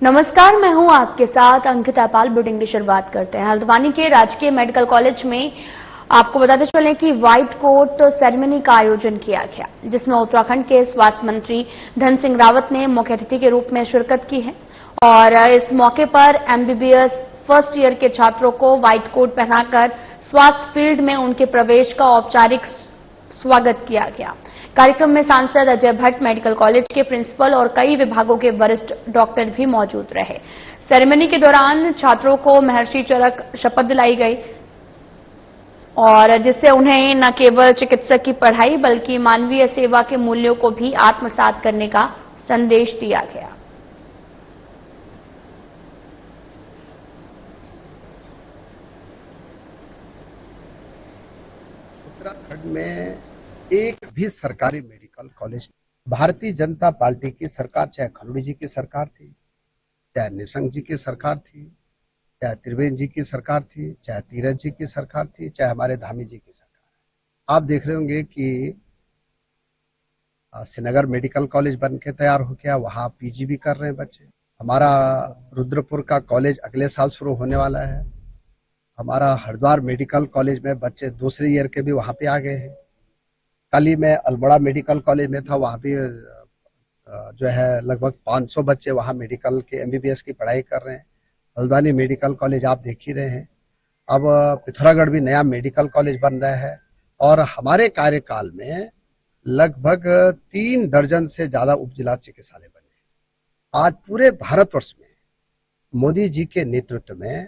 नमस्कार, मैं हूं आपके साथ अंकिता पाल। बुलेटिन की शुरुआत करते हैं। हल्द्वानी के राजकीय मेडिकल कॉलेज में आपको बताते चलें कि व्हाइट कोट सेरेमनी का आयोजन किया गया, जिसमें उत्तराखंड के स्वास्थ्य मंत्री धन सिंह रावत ने मुख्य अतिथि के रूप में शिरकत की है। और इस मौके पर एमबीबीएस फर्स्ट ईयर के छात्रों को व्हाइट कोट पहनाकर स्वास्थ्य फील्ड में उनके प्रवेश का औपचारिक स्वागत किया गया। कार्यक्रम में सांसद अजय भट्ट, मेडिकल कॉलेज के प्रिंसिपल और कई विभागों के वरिष्ठ डॉक्टर भी मौजूद रहे। सेरेमनी के दौरान छात्रों को महर्षि चरक शपथ दिलाई गई और जिससे उन्हें न केवल चिकित्सक की पढ़ाई बल्कि मानवीय सेवा के मूल्यों को भी आत्मसात करने का संदेश दिया गया। उत्तराखंड में एक भी सरकारी medical college, Bharatiya Janata party की सरकार, चाहे खंडू जी की सरकार थी, चाहे निशंक जी की सरकार थी, चाहे त्रिवेंद्र जी की सरकार थी, चाहे तीरथ जी की सरकार थी, चाहे हमारे धामी जी की सरकार। आप देख रहे होंगे कि श्रीनगर मेडिकल कॉलेज बन के तैयार हो गया, वहां पीजी भी कर रहे हैं बच्चे। हमारा रुद्रपुर का कॉलेज अगले साल शुरू होने वाला है। हमारा हरिद्वार मेडिकल कॉलेज में बच्चे दूसरे ईयर के भी वहां पे आ गए हैं। कल ही मैं अल्मोड़ा मेडिकल कॉलेज में था, वहां भी जो है लगभग 500 बच्चे वहां मेडिकल के एमबीबीएस की पढ़ाई कर रहे हैं। हल्द्वानी मेडिकल कॉलेज आप देख ही रहे हैं। अब पिथौरागढ़ भी नया मेडिकल कॉलेज बन रहा है और हमारे कार्यकाल में लगभग 3 दर्जन से ज्यादा उप जिला चिकित्सालय बने। आज पूरे भारतवर्ष में मोदी जी के नेतृत्व में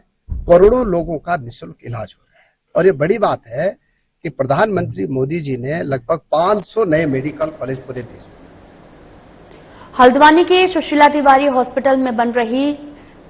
करोड़ों लोगों का निःशुल्क इलाज हो रहा है और ये बड़ी बात है कि प्रधानमंत्री मोदी जी ने लगभग 500 नए मेडिकल कॉलेज पूरे देश में। हल्द्वानी के सुशीला तिवारी हॉस्पिटल में बन रही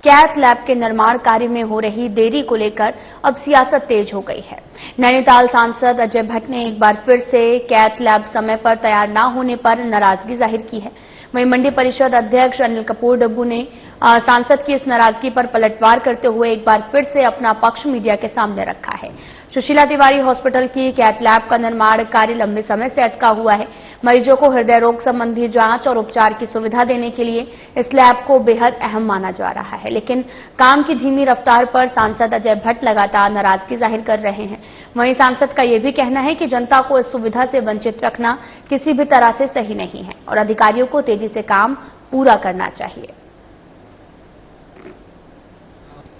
कैथ लैब के निर्माण कार्य में हो रही देरी को लेकर अब सियासत तेज हो गई है। नैनीताल सांसद अजय भट्ट ने एक बार फिर से कैथ लैब समय पर तैयार न होने पर नाराजगी जाहिर की है। वहीं मंडी परिषद अध्यक्ष अनिल कपूर डब्बू ने सांसद की इस नाराजगी पर पलटवार करते हुए एक बार फिर से अपना पक्ष मीडिया के सामने रखा है। सुशीला तिवारी हॉस्पिटल की कैथ लैब का निर्माण कार्य लंबे समय से अटका हुआ है। मरीजों को हृदय रोग संबंधी जांच और उपचार की सुविधा देने के लिए इस लैब को बेहद अहम माना जा रहा है, लेकिन काम की धीमी रफ्तार पर सांसद अजय भट्ट लगातार नाराजगी जाहिर कर रहे हैं। वहीं सांसद का यह भी कहना है कि जनता को इस सुविधा से वंचित रखना किसी भी तरह से सही नहीं है और अधिकारियों को तेजी से काम पूरा करना चाहिए।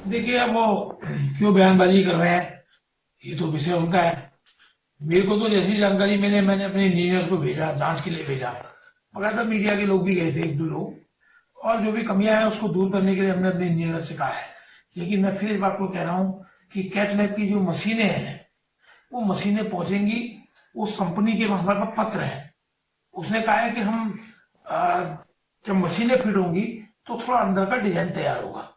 देखिए, अब वो क्यों बयानबाजी कर रहे हैं, ये तो विषय उनका है। मेरे को तो जैसी जानकारी मैंने अपने इंजीनियर्स को भेजा, जांच के लिए भेजा, मगर तब मीडिया के लोग भी गए थे, 1-2 लोग, और जो भी कमियां हैं उसको दूर करने के लिए हमने अपने इंजीनियर से कहा है। लेकिन मैं फिर इस बात को कह रहा हूं कि कैथ लैब की जो मशीनें हैं वो मशीनें पहुंचेंगी उस कंपनी के, हमारे पास पत्र है, उसने कहा है कि हम जब मशीनें फिट होंगी तो थोड़ा अंदर का डिजाइन तैयार होगा।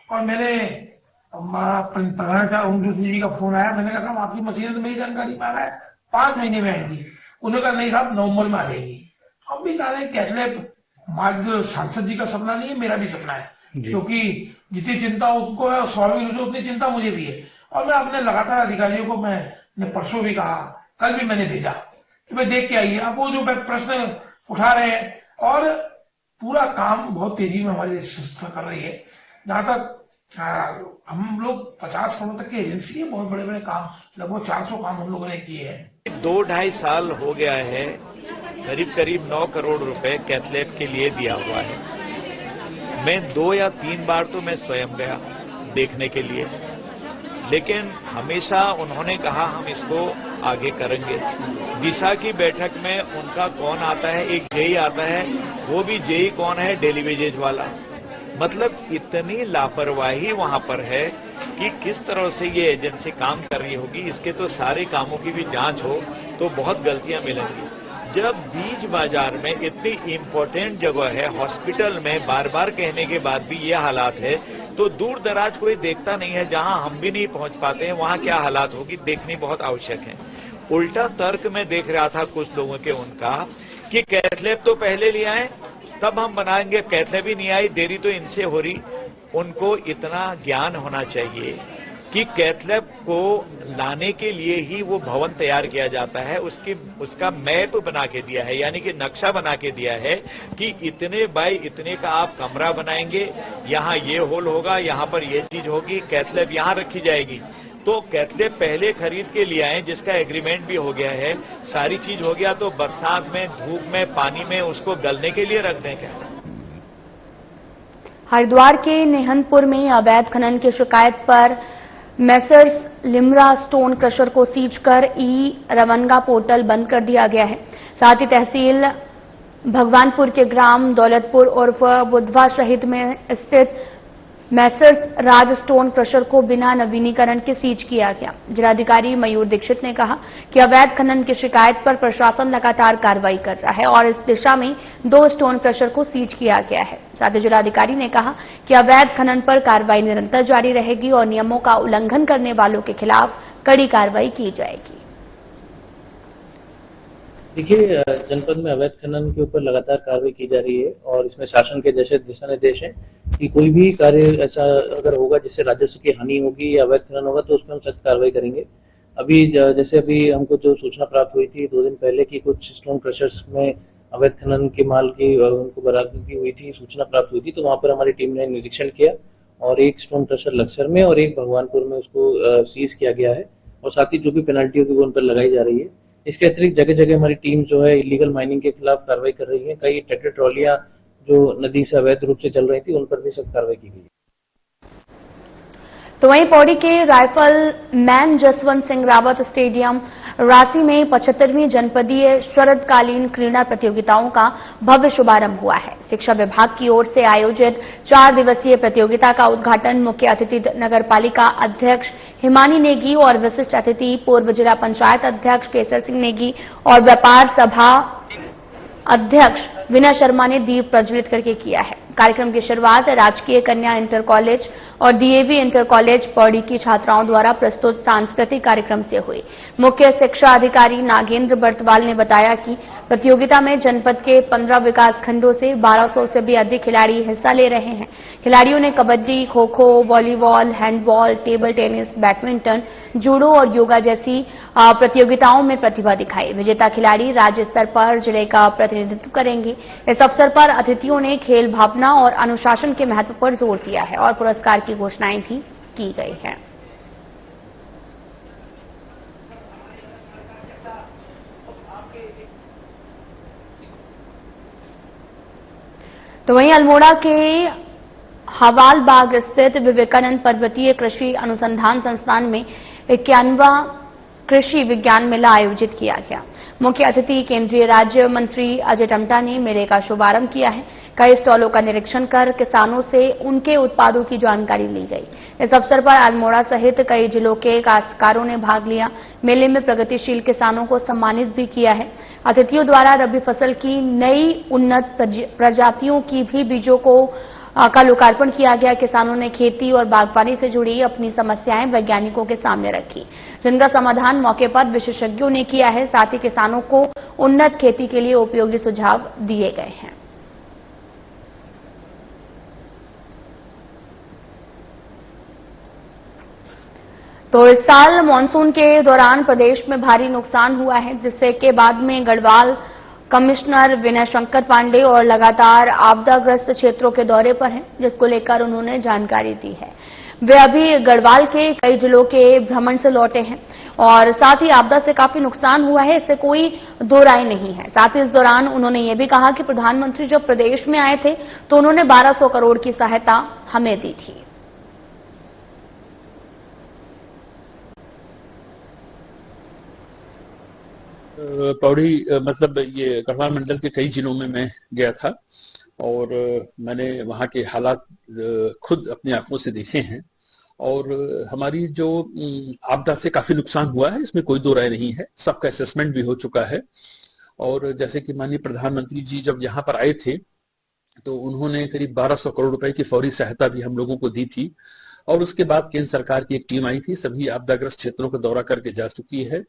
और मैंने प्रधान जी का फोन आया, मैंने कहा साहब आपकी मशीनें तो मेरी जानकारी में आ रहा है 5 महीने में आएंगी। उन्होंने कहा नहीं साहब नवंबर में आ जाएगी। हम भी कह रहे हैं कैथ लैब सांसद जी का सपना नहीं है, मेरा भी सपना है, क्योंकि जितनी चिंता उनको है स्वाभाविक रूप से उतनी चिंता मुझे भी है। और मैं अपने लगातार अधिकारियों को मैंने परसों भी कहा, कल भी मैंने भेजा कि भाई देख के आइए। आप वो जो प्रश्न उठा रहे हैं और पूरा काम बहुत तेजी में हमारी संस्था कर रही है। जहां तक हम लोग 50 करोड़ तक की एजेंसी है, बहुत बड़े बड़े काम, लगभग 400 काम हम लोगों ने किए हैं। 2-2.5 साल हो गया है, करीब 9 करोड़ रुपए कैथ लैब के लिए दिया हुआ है। मैं 2 या 3 बार तो मैं स्वयं गया देखने के लिए, लेकिन हमेशा उन्होंने कहा हम इसको आगे करेंगे। दिशा की बैठक में उनका कौन आता है, एक जेई आता है, वो भी जेई कौन है, डेली वेजेज वाला। मतलब इतनी लापरवाही वहां पर है कि किस तरह से ये एजेंसी काम कर रही होगी। इसके तो सारे कामों की भी जांच हो तो बहुत गलतियां मिलेंगी। जब बीच बाजार में इतनी इंपॉर्टेंट जगह है, हॉस्पिटल में बार बार कहने के बाद भी ये हालात है, तो दूर दराज कोई देखता नहीं है, जहां हम भी नहीं पहुंच पाते हैं वहां क्या हालात होगी देखनी बहुत आवश्यक है। उल्टा तर्क में देख रहा था कुछ लोगों के उनका कि कैथ लैब तो पहले ले आए तब हम बनाएंगे, कैथ लैब भी नहीं आई, देरी तो इनसे हो रही। उनको इतना ज्ञान होना चाहिए कि कैथ लैब को लाने के लिए ही वो भवन तैयार किया जाता है, उसका मैप बना के दिया है, यानी कि नक्शा बना के दिया है कि इतने बाय इतने का आप कमरा बनाएंगे, यहां ये होल होगा, यहां पर ये चीज होगी, कैथ लैब यहां रखी जाएगी। तो कैथ लैब पहले खरीद के लिए आए, जिसका एग्रीमेंट भी हो गया है, सारी चीज हो गया, तो बरसात में, धूप में, पानी में उसको गलने के लिए रख दें क्या? हरिद्वार के निहनपुर में अवैध खनन की शिकायत पर मेसर्स लिम्रा स्टोन क्रशर को सीज कर रवनगा पोर्टल बंद कर दिया गया है। साथ ही तहसील भगवानपुर के ग्राम दौलतपुर उर्फ बुधवा शहीद में स्थित मेसर्स राज स्टोन क्रशर को बिना नवीनीकरण के सीज किया गया। जिलाधिकारी मयूर दीक्षित ने कहा कि अवैध खनन की शिकायत पर प्रशासन लगातार कार्रवाई कर रहा है और इस दिशा में 2 स्टोन क्रशर को सीज किया गया है। साथ ही जिलाधिकारी ने कहा कि अवैध खनन पर कार्रवाई निरंतर जारी रहेगी और नियमों का उल्लंघन करने वालों के खिलाफ कड़ी कार्रवाई की जाएगी। देखिए, जनपद में अवैध खनन के ऊपर लगातार कार्रवाई की जा रही है और इसमें शासन के जैसे दिशा निर्देश हैं कि कोई भी कार्य ऐसा अगर होगा जिससे राजस्व की हानि होगी या अवैध खनन होगा तो उसमें हम सख्त कार्रवाई करेंगे। अभी हमको जो सूचना प्राप्त हुई थी 2 दिन पहले कि कुछ स्टोन क्रशर्स में अवैध खनन के माल की उनको बरामदगी हुई थी, सूचना प्राप्त हुई थी, तो वहां पर हमारी टीम ने निरीक्षण किया और एक स्टोन क्रशर लक्सर में और एक भगवानपुर में उसको सीज किया गया है और साथ ही जो भी पेनल्टी होगी वो उन पर लगाई जा रही है। इसके अतिरिक्त जगह जगह हमारी टीम जो है इलीगल माइनिंग के खिलाफ कार्रवाई कर रही है। कई ट्रैक्टर ट्रॉलियां जो नदी से अवैध रूप से चल रही थी उन पर भी सख्त कार्रवाई की गई। तो वहीं पौड़ी के rifle man Jaswant Singh Rawat stadium Ranchi में 75वीं जनपदीय शरदकालीन क्रीड़ा प्रतियोगिताओं का भव्य शुभारंभ हुआ है। शिक्षा विभाग की ओर से आयोजित 4 दिवसीय प्रतियोगिता का उद्घाटन मुख्य अतिथि नगर पालिका अध्यक्ष हिमानी नेगी और विशिष्ट अतिथि पूर्व जिला पंचायत अध्यक्ष केसर सिंह नेगी और व्यापार सभा अध्यक्ष विनय शर्मा ने दीप प्रज्वलित करके किया है। कार्यक्रम की शुरुआत राजकीय कन्या इंटर कॉलेज और डीएवी इंटर कॉलेज पौड़ी की छात्राओं द्वारा प्रस्तुत सांस्कृतिक कार्यक्रम से हुई। मुख्य शिक्षा अधिकारी नागेंद्र बर्तवाल ने बताया कि प्रतियोगिता में जनपद के 15 विकास खंडों से 1200 से भी अधिक खिलाड़ी हिस्सा ले रहे हैं। खिलाड़ियों ने kabaddi, kho kho, volleyball, handball, table tennis, badminton, judo और योगा जैसी प्रतियोगिताओं में प्रतिभा दिखाई। विजेता खिलाड़ी राज्य स्तर पर जिले का प्रतिनिधित्व करेंगे। इस अवसर पर अतिथियों ने खेल भावना और अनुशासन के महत्व पर जोर दिया है और पुरस्कार की घोषणाएं भी की गई है। तो वहीं अल्मोड़ा के हवाल बाग स्थित विवेकानंद पर्वतीय कृषि अनुसंधान संस्थान में 51वां कृषि विज्ञान मेला आयोजित किया गया। मुख्य अतिथि केंद्रीय राज्य मंत्री अजय टम्टा ने मेले का शुभारंभ किया है। कई स्टॉलों का निरीक्षण कर किसानों से उनके उत्पादों की जानकारी ली गई। इस अवसर पर अल्मोड़ा सहित कई जिलों के काश्तकारों ने भाग लिया। मेले में प्रगतिशील किसानों को सम्मानित भी किया है। अतिथियों द्वारा रबी फसल की नई उन्नत प्रजातियों की भी बीजों का लोकार्पण किया गया। किसानों ने खेती और बागवानी से जुड़ी अपनी समस्याएं वैज्ञानिकों के सामने रखी, जिनका समाधान मौके पर विशेषज्ञों ने किया है। साथ ही किसानों को उन्नत खेती के लिए उपयोगी सुझाव दिए गए हैं। तो इस साल मानसून के दौरान प्रदेश में भारी नुकसान हुआ है, जिससे के बाद में गढ़वाल कमिश्नर विनय शंकर पांडे और लगातार आपदाग्रस्त क्षेत्रों के दौरे पर हैं, जिसको लेकर उन्होंने जानकारी दी है। वे अभी गढ़वाल के कई जिलों के भ्रमण से लौटे हैं और साथ ही आपदा से काफी नुकसान हुआ है, इससे कोई दो राय नहीं है। साथ ही इस दौरान उन्होंने ये भी कहा कि प्रधानमंत्री जब प्रदेश में आए थे तो उन्होंने 1200 करोड़ की सहायता हमें दी थी। पौड़ी मतलब ये गढ़वाल मंडल के कई जिलों में मैं गया था और मैंने वहां के हालात खुद अपनी आंखों से देखे हैं और हमारी जो आपदा से काफी नुकसान हुआ है, इसमें कोई दो राय नहीं है। सबका असेसमेंट भी हो चुका है और जैसे कि माननीय प्रधानमंत्री जी जब यहाँ पर आए थे तो उन्होंने करीब 1200 करोड़ रुपए की फौरी सहायता भी हम लोगों को दी थी और उसके बाद केंद्र सरकार की एक टीम आई थी, सभी आपदाग्रस्त क्षेत्रों का दौरा करके जा चुकी है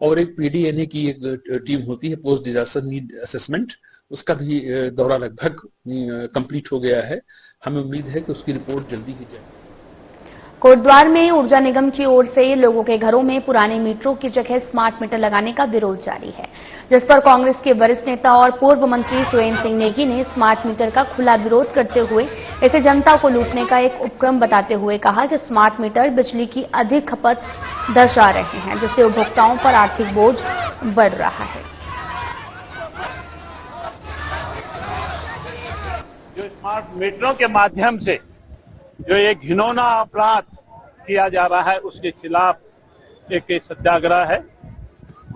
और एक पीडीएनए की एक टीम होती है, पोस्ट डिजास्टर नीड असेसमेंट, उसका भी दौरा लगभग कंप्लीट हो गया है। हमें उम्मीद है कि उसकी रिपोर्ट जल्दी ही जाए। कोटद्वार में ऊर्जा निगम की ओर से लोगों के घरों में पुराने मीटरों की जगह स्मार्ट मीटर लगाने का विरोध जारी है, जिस पर कांग्रेस के वरिष्ठ नेता और पूर्व मंत्री सुरेंद्र सिंह नेगी ने स्मार्ट मीटर का खुला विरोध करते हुए इसे जनता को लूटने का एक उपक्रम बताते हुए कहा कि स्मार्ट मीटर बिजली की अधिक खपत दर्शा रहे हैं, जिससे उपभोक्ताओं पर आर्थिक बोझ बढ़ रहा है। जो स्मार्ट मीटरों के माध्यम से जो एक घिनौना अपराध किया जा रहा है, उसके खिलाफ एक सत्याग्रह है।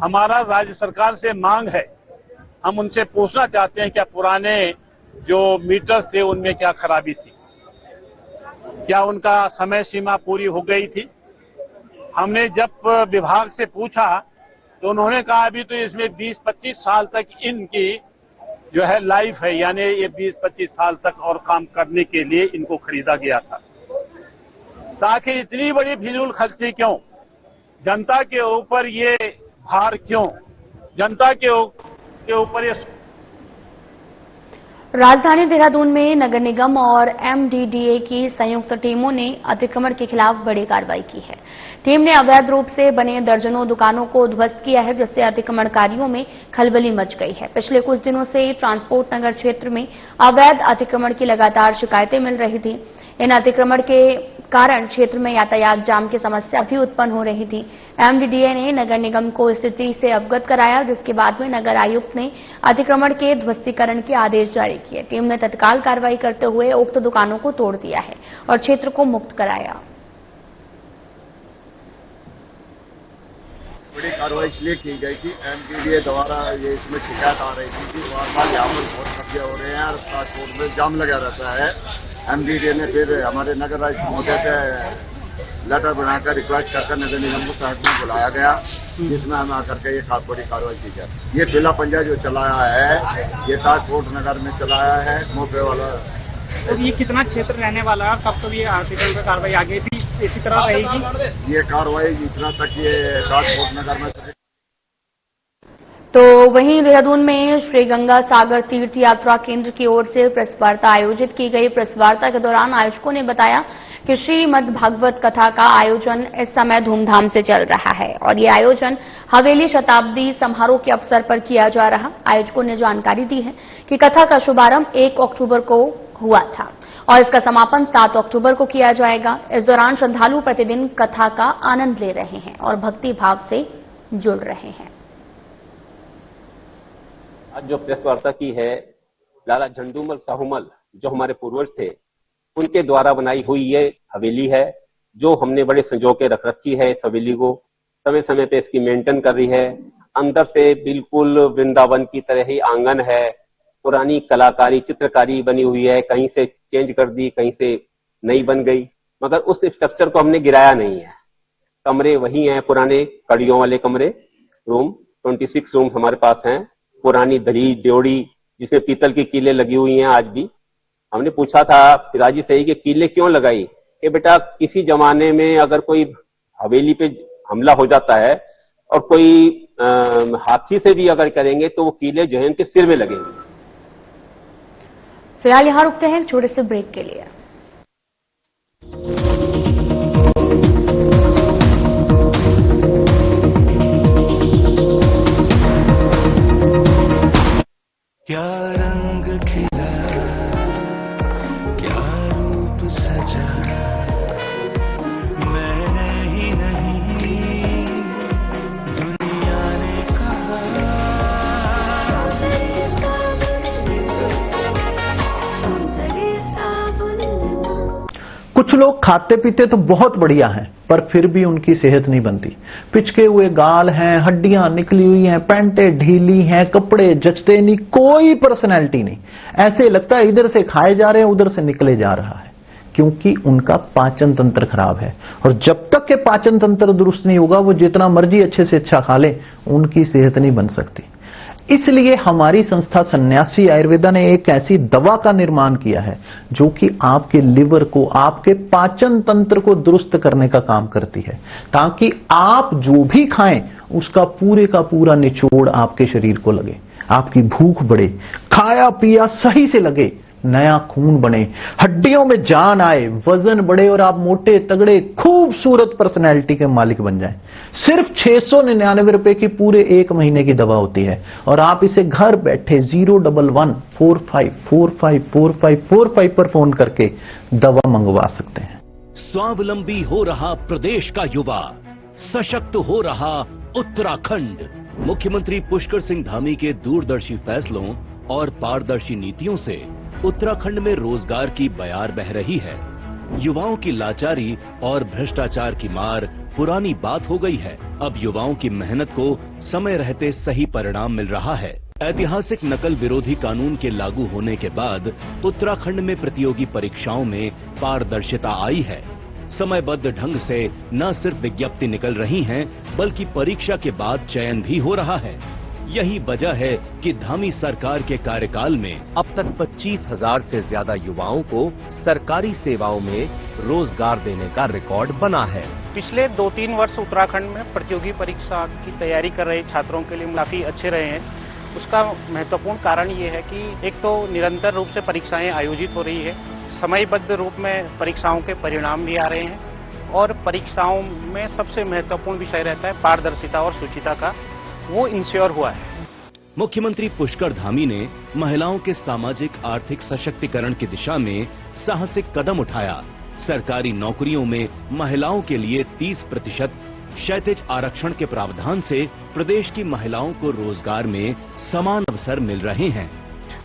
हमारा राज्य सरकार से मांग है, हम उनसे पूछना चाहते हैं क्या पुराने जो मीटर्स थे उनमें क्या खराबी थी, क्या उनका समय सीमा पूरी हो गई थी। हमने जब विभाग से पूछा तो उन्होंने कहा अभी तो इसमें 20-25 साल तक इनकी जो है लाइफ है, यानी ये 20-25 साल तक और काम करने के लिए इनको खरीदा गया था। ताकि इतनी बड़ी फिजूल खर्ची क्यों, जनता के ऊपर ये भार क्यों, जनता के ऊपर ये। राजधानी देहरादून में नगर निगम और एमडीडीए की संयुक्त टीमों ने अतिक्रमण के खिलाफ बड़ी कार्रवाई की है। टीम ने अवैध रूप से बने दर्जनों दुकानों को ध्वस्त किया है, जिससे अतिक्रमणकारियों में खलबली मच गई है। पिछले कुछ दिनों से ट्रांसपोर्ट नगर क्षेत्र में अवैध अतिक्रमण की लगातार शिकायतें मिल रही थी। इन अतिक्रमण के कारण क्षेत्र में यातायात जाम की समस्या भी उत्पन्न हो रही थी। एमडीडीए ने नगर निगम को स्थिति से अवगत कराया, जिसके बाद में नगर आयुक्त ने अतिक्रमण के ध्वस्तीकरण के आदेश जारी किए। टीम ने तत्काल कार्रवाई करते हुए उक्त दुकानों को तोड़ दिया है और क्षेत्र को मुक्त कराया। बड़ी कार्रवाई इसलिए की गई कि एमडीडीए द्वारा ये इसमें शिकायत आ रही थी कि बार यहाँ पर बहुत कब्जे हो रहे हैं और ट्रांसपोर्ट में जाम लगा रहता है। एमडीडीए ने फिर हमारे नगर आयुक्त महोदय से लेटर बनाकर रिक्वेस्ट करके नगर निगम को साथ में बुलाया गया, जिसमें हमें आकर के ये बड़ी कार्रवाई की गई। ये पहला पंजा जो चलाया है ये ट्रांसपोर्ट नगर में चलाया है मोपे वाला। तो ये कितना क्षेत्र रहने वाला है, कब तक ये आर्टिकल पर कार्रवाई आगे भी इसी तरह रहेगी? ये कार्रवाई जितना तक ये ट्रांसपोर्ट नगर में। तो वहीं देहरादून में श्री गंगा सागर तीर्थ यात्रा केंद्र की ओर से प्रेस वार्ता आयोजित की गई। प्रेस वार्ता के दौरान आयोजकों ने बताया कि श्रीमद् भागवत कथा का आयोजन इस समय धूमधाम से चल रहा है और ये आयोजन हवेली शताब्दी समारोह के अवसर पर किया जा रहा। आयोजकों ने जानकारी दी है कि कथा का शुभारंभ 1 अक्टूबर को हुआ था और इसका समापन 7 अक्टूबर को किया जाएगा। इस दौरान श्रद्धालु प्रतिदिन कथा का आनंद ले रहे हैं और भक्ति भाव से जुड़ रहे हैं। आज जो प्रेस वार्ता की है, लाला झंडूमल साहूमल जो हमारे पूर्वज थे उनके द्वारा बनाई हुई ये हवेली है, जो हमने बड़े संजो के रख रखी है। इस हवेली को समय समय पे इसकी मेंटेन कर रही है। अंदर से बिल्कुल वृंदावन की तरह ही आंगन है, पुरानी कलाकारी चित्रकारी बनी हुई है, कहीं से चेंज कर दी, कहीं से नई बन गई, मगर उस स्ट्रक्चर को हमने गिराया नहीं है। कमरे वही हैं, पुराने कड़ियों वाले कमरे, रूम 26 रूम हमारे पास हैं। पुरानी दरी ड्योड़ी जिसमें पीतल की कीलें लगी हुई हैं आज भी। हमने पूछा था पिताजी से कि कीलें क्यों लगाई, कि बेटा किसी जमाने में अगर कोई हवेली पे हमला हो जाता है और कोई हाथी से भी अगर करेंगे तो वो कीलें जो है उनके सिर में लगेंगी। फिलहाल यहां रुकते हैं छोटे से ब्रेक के लिए। क्या रंग खिला, क्या रूप सजा, मैंने ही नहीं दुनिया ने कहा। कुछ लोग खाते पीते तो बहुत बढ़िया हैं, पर फिर भी उनकी सेहत नहीं बनती। पिचके हुए गाल हैं, हड्डियां निकली हुई हैं, पैंटें ढीली हैं, कपड़े जचते नहीं, कोई पर्सनैलिटी नहीं। ऐसे लगता है इधर से खाए जा रहे हैं उधर से निकले जा रहा है, क्योंकि उनका पाचन तंत्र खराब है। और जब तक के पाचन तंत्र दुरुस्त नहीं होगा, वो जितना मर्जी अच्छे से अच्छा खा ले, उनकी सेहत नहीं बन सकती। इसलिए हमारी संस्था सन्यासी आयुर्वेदा ने एक ऐसी दवा का निर्माण किया है जो कि आपके लिवर को, आपके पाचन तंत्र को दुरुस्त करने का काम करती है, ताकि आप जो भी खाएं उसका पूरे का पूरा निचोड़ आपके शरीर को लगे, आपकी भूख बढ़े, खाया पिया सही से लगे, नया खून बने, हड्डियों में जान आए, वजन बढ़े और आप मोटे तगड़े खूबसूरत पर्सनैलिटी के मालिक बन जाएं। सिर्फ 699 रुपए की पूरे 1 महीने की दवा होती है और आप इसे घर बैठे 01145454545 पर फोन करके दवा मंगवा सकते हैं। स्वावलंबी हो रहा प्रदेश का युवा, सशक्त हो रहा उत्तराखंड। मुख्यमंत्री पुष्कर सिंह धामी के दूरदर्शी फैसलों और पारदर्शी नीतियों से उत्तराखंड में रोजगार की बयार बह रही है। युवाओं की लाचारी और भ्रष्टाचार की मार पुरानी बात हो गई है। अब युवाओं की मेहनत को समय रहते सही परिणाम मिल रहा है। ऐतिहासिक नकल विरोधी कानून के लागू होने के बाद उत्तराखंड में प्रतियोगी परीक्षाओं में पारदर्शिता आई है। समयबद्ध ढंग से न सिर्फ विज्ञप्ति निकल रही हैं, बल्कि परीक्षा के बाद चयन भी हो रहा है। यही वजह है कि धामी सरकार के कार्यकाल में अब तक 25,000 से ज्यादा युवाओं को सरकारी सेवाओं में रोजगार देने का रिकॉर्ड बना है। पिछले 2-3 वर्ष उत्तराखंड में प्रतियोगी परीक्षा की तैयारी कर रहे छात्रों के लिए काफी अच्छे रहे हैं। उसका महत्वपूर्ण कारण ये है कि एक तो निरंतर रूप से परीक्षाएं आयोजित हो रही है, समयबद्ध रूप में परीक्षाओं के परिणाम भी आ रहे हैं और परीक्षाओं में सबसे महत्वपूर्ण विषय रहता है पारदर्शिता और शुचिता का, वो इंश्योर हुआ है। मुख्यमंत्री पुष्कर धामी ने महिलाओं के सामाजिक आर्थिक सशक्तिकरण की दिशा में साहसिक कदम उठाया। सरकारी नौकरियों में महिलाओं के लिए 30% क्षैतिज आरक्षण के प्रावधान से प्रदेश की महिलाओं को रोजगार में समान अवसर मिल रहे हैं।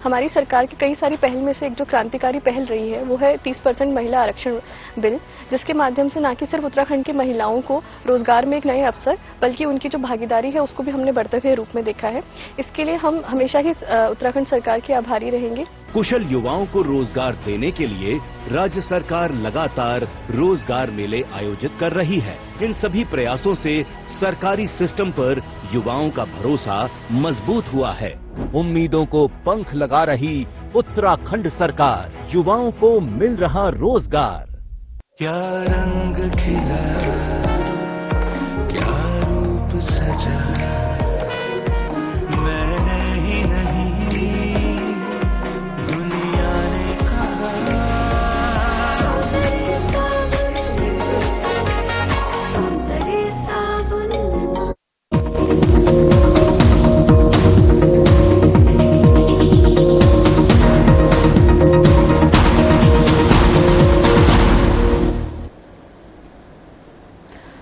हमारी सरकार की कई सारी पहल में से एक जो क्रांतिकारी पहल रही है वो है 30% महिला आरक्षण बिल, जिसके माध्यम से न कि सिर्फ उत्तराखंड की महिलाओं को रोजगार में एक नए अवसर बल्कि उनकी जो भागीदारी है उसको भी हमने बढ़ते हुए रूप में देखा है। इसके लिए हम हमेशा ही उत्तराखंड सरकार के आभारी रहेंगे। कुशल युवाओं को रोजगार देने के लिए राज्य सरकार लगातार रोजगार मेले आयोजित कर रही है। इन सभी प्रयासों से सरकारी सिस्टम पर युवाओं का भरोसा मजबूत हुआ है। उम्मीदों को पंख लगा रही उत्तराखंड सरकार, युवाओं को मिल रहा रोजगार। क्या रंग खिला, क्या रूप सजा, मैंने ही नहीं दुनिया ने कहा।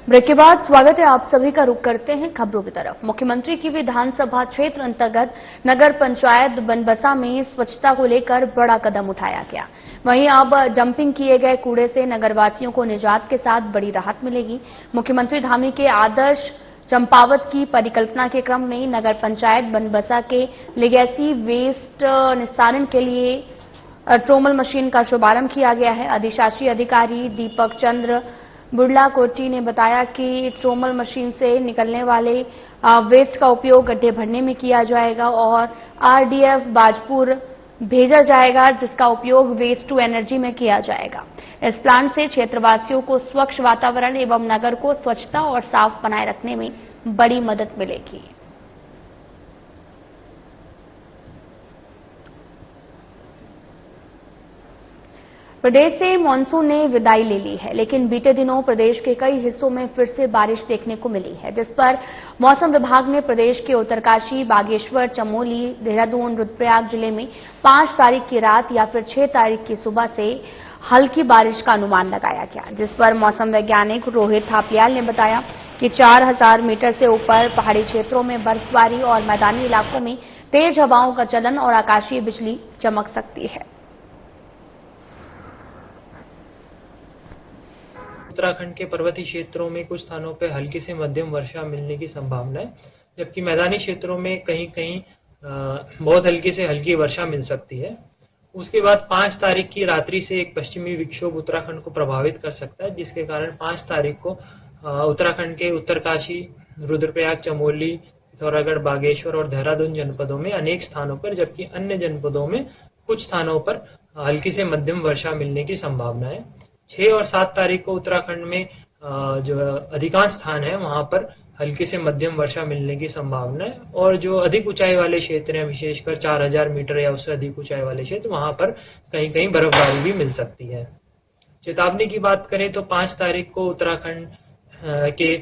ब्रेक के बाद स्वागत है आप सभी का। रुख करते हैं खबरों की तरफ। मुख्यमंत्री की विधानसभा क्षेत्र अंतर्गत नगर पंचायत बनबसा में स्वच्छता को लेकर बड़ा कदम उठाया गया। वहीं अब डंपिंग किए गए कूड़े से नगरवासियों को निजात के साथ बड़ी राहत मिलेगी। मुख्यमंत्री धामी के आदर्श चंपावत की परिकल्पना के क्रम में नगर पंचायत बनबसा के लिगेसी वेस्ट निस्तारण के लिए ट्रोमल मशीन का शुभारंभ किया गया है। अधिशासी अधिकारी दीपक चंद्र बुर्ला कोटी ने बताया कि ट्रोमल मशीन से निकलने वाले वेस्ट का उपयोग गड्ढे भरने में किया जाएगा और आरडीएफ बाजपुर भेजा जाएगा, जिसका उपयोग वेस्ट टू एनर्जी में किया जाएगा। इस प्लांट से क्षेत्रवासियों को स्वच्छ वातावरण एवं नगर को स्वच्छता और साफ बनाए रखने में बड़ी मदद मिलेगी। प्रदेश से मानसून ने विदाई ले ली है, लेकिन बीते दिनों प्रदेश के कई हिस्सों में फिर से बारिश देखने को मिली है, जिस पर मौसम विभाग ने प्रदेश के उत्तरकाशी, बागेश्वर, चमोली, देहरादून, रुद्रप्रयाग जिले में 5 तारीख की रात या फिर 6 तारीख की सुबह से हल्की बारिश का अनुमान लगाया गया, जिस पर मौसम वैज्ञानिक रोहित थापलियाल ने बताया कि 4000 मीटर से ऊपर पहाड़ी क्षेत्रों में बर्फबारी और मैदानी इलाकों में तेज हवाओं का चलन और आकाशीय बिजली चमक सकती है। उत्तराखंड के पर्वतीय क्षेत्रों में कुछ स्थानों पर हल्की से मध्यम वर्षा मिलने की संभावना है, जबकि मैदानी क्षेत्रों में कहीं कहीं बहुत हल्की से हल्की वर्षा मिल सकती है। उसके बाद 5 तारीख की रात्रि से एक पश्चिमी विक्षोभ उत्तराखंड को प्रभावित कर सकता है, जिसके कारण 5 तारीख को उत्तराखंड के उत्तरकाशी, रुद्रप्रयाग, चमोली, पिथौरागढ़, बागेश्वर और देहरादून जनपदों में अनेक स्थानों पर, जबकि अन्य जनपदों में कुछ स्थानों पर हल्की से मध्यम वर्षा मिलने की संभावना है। 6 और 7 तारीख को उत्तराखंड में जो अधिकांश स्थान है वहां पर हल्की से मध्यम वर्षा मिलने की संभावना है और जो अधिक ऊंचाई वाले क्षेत्र हैं, विशेषकर 4000 मीटर या उससे अधिक ऊंचाई वाले क्षेत्र, वहां पर कहीं कहीं बर्फबारी भी मिल सकती है। चेतावनी की बात करें तो 5 तारीख को उत्तराखंड के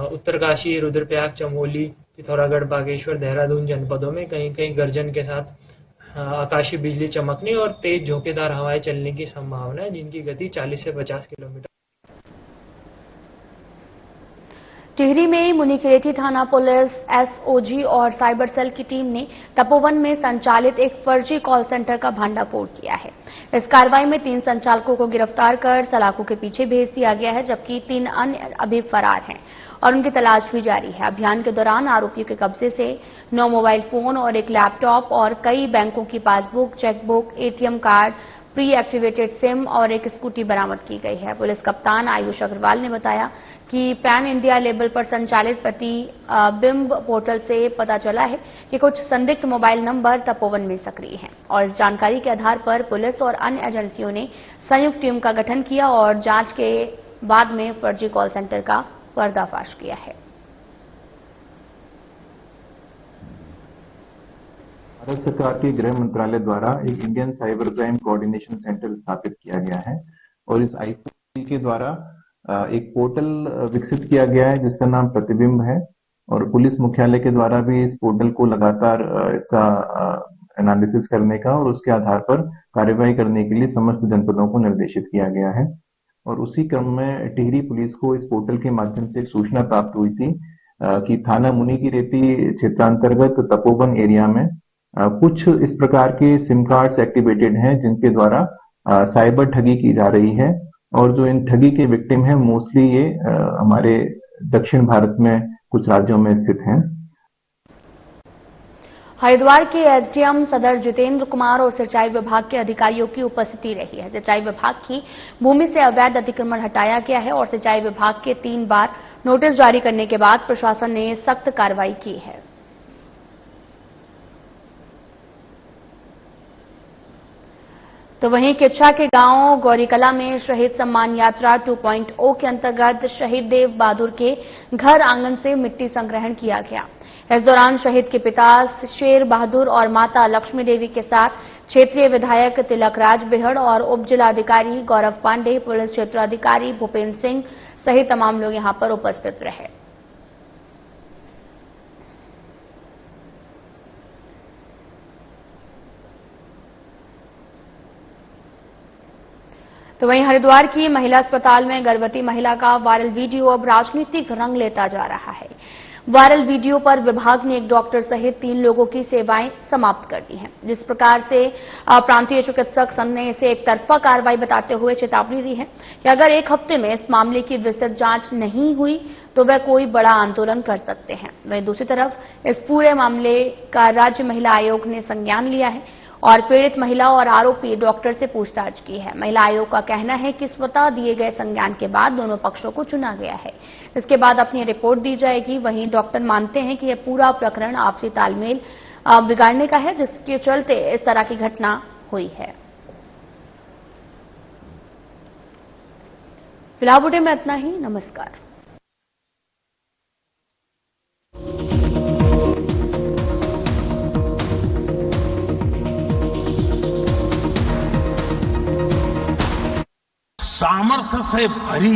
उत्तरकाशी, रुद्रप्रयाग, चमोली, पिथौरागढ़, बागेश्वर, देहरादून जनपदों में कहीं कहीं गर्जन के साथ आकाशीय बिजली चमकने और तेज झोंकेदार हवाएं चलने की संभावना है, जिनकी गति 40 से 50 किलोमीटर। टिहरी में मुनिखेरेती थाना पुलिस, एसओजी और साइबर सेल की टीम ने तपोवन में संचालित एक फर्जी कॉल सेंटर का भांडाफोड़ किया है। इस कार्रवाई में 3 संचालकों को गिरफ्तार कर सलाखों के पीछे भेज दिया गया है, जबकि 3 अन्य अभी फरार हैं और उनकी तलाश भी जारी है। अभियान के दौरान आरोपियों के कब्जे से 9 मोबाइल फोन और एक लैपटॉप और कई बैंकों की passbook, chequebook, ATM card, pre activated SIM और एक स्कूटी बरामद की गई है। पुलिस कप्तान आयुष अग्रवाल ने बताया कि पैन इंडिया लेबल पर संचालित प्रतिबिंब पोर्टल से पता चला है कि कुछ संदिग्ध मोबाइल नंबर तपोवन में सक्रिय हैं और इस जानकारी के आधार पर पुलिस और अन्य एजेंसियों ने संयुक्त टीम का गठन किया और जांच के बाद में फर्जी कॉल सेंटर का पर्दाफाश किया है। भारत सरकार के गृह मंत्रालय द्वारा एक Indian cyber crime coordination centre स्थापित किया गया है और इस आईसीसी के द्वारा एक पोर्टल विकसित किया गया है जिसका नाम प्रतिबिंब है और पुलिस मुख्यालय के द्वारा भी इस पोर्टल को लगातार इसका एनालिसिस करने का और उसके आधार पर कार्यवाही करने के लिए समस्त जनपदों को निर्देशित किया गया है। और उसी क्रम में टिहरी पुलिस को इस पोर्टल के माध्यम से एक सूचना प्राप्त हुई थी कि थाना मुनिखेरेती क्षेत्रांतर्गत तपोवन एरिया में कुछ इस प्रकार के सिम कार्ड्स एक्टिवेटेड हैं जिनके द्वारा साइबर ठगी की जा रही है और जो इन ठगी के विक्टिम हैं मोस्टली ये हमारे दक्षिण भारत में कुछ राज्यों में स्थित हैं। हरिद्वार के एसडीएम सदर जितेंद्र कुमार और सिंचाई विभाग के अधिकारियों की उपस्थिति रही है। सिंचाई विभाग की भूमि से अवैध अतिक्रमण हटाया गया है और सिंचाई विभाग के 3 बार नोटिस जारी करने के बाद प्रशासन ने सख्त कार्रवाई की है। तो वहीं किच्छा के गांव गौरीकला में शहीद सम्मान यात्रा 2.0 के अंतर्गत शहीद देव बहादुर के घर आंगन से मिट्टी संग्रहण किया गया। इस दौरान शहीद के पिता शेर बहादुर और माता लक्ष्मी देवी के साथ क्षेत्रीय विधायक तिलक राज बेहड़ और उप जिलाधिकारी गौरव पांडे, पुलिस क्षेत्राधिकारी भूपेन्द्र सिंह सहित तमाम लोग यहां पर उपस्थित रहे। तो वहीं हरिद्वार की महिला अस्पताल में गर्भवती महिला का वायरल वीडियो अब राजनीतिक रंग लेता जा रहा है। वायरल वीडियो पर विभाग ने एक डॉक्टर सहित 3 लोगों की सेवाएं समाप्त कर दी हैं। जिस प्रकार से प्रांतीय चिकित्सक संघ ने इसे एक तरफा कार्रवाई बताते हुए चेतावनी दी है कि अगर 1 हफ्ते में इस मामले की विस्तृत जांच नहीं हुई तो वह कोई बड़ा आंदोलन कर सकते हैं। वहीं दूसरी तरफ इस पूरे मामले का राज्य महिला आयोग ने संज्ञान लिया है और पीड़ित महिला और आरोपी डॉक्टर से पूछताछ की है। महिला आयोग का कहना है कि स्वतः दिए गए संज्ञान के बाद दोनों पक्षों को चुना गया है। इसके बाद अपनी रिपोर्ट दी जाएगी। वहीं डॉक्टर मानते हैं कि यह पूरा प्रकरण आपसी तालमेल बिगाड़ने का है, जिसके चलते इस तरह की घटना हुई है। फिलहाल बुलेटिन में इतना ही। नमस्कार। सामर्थ्य से भरी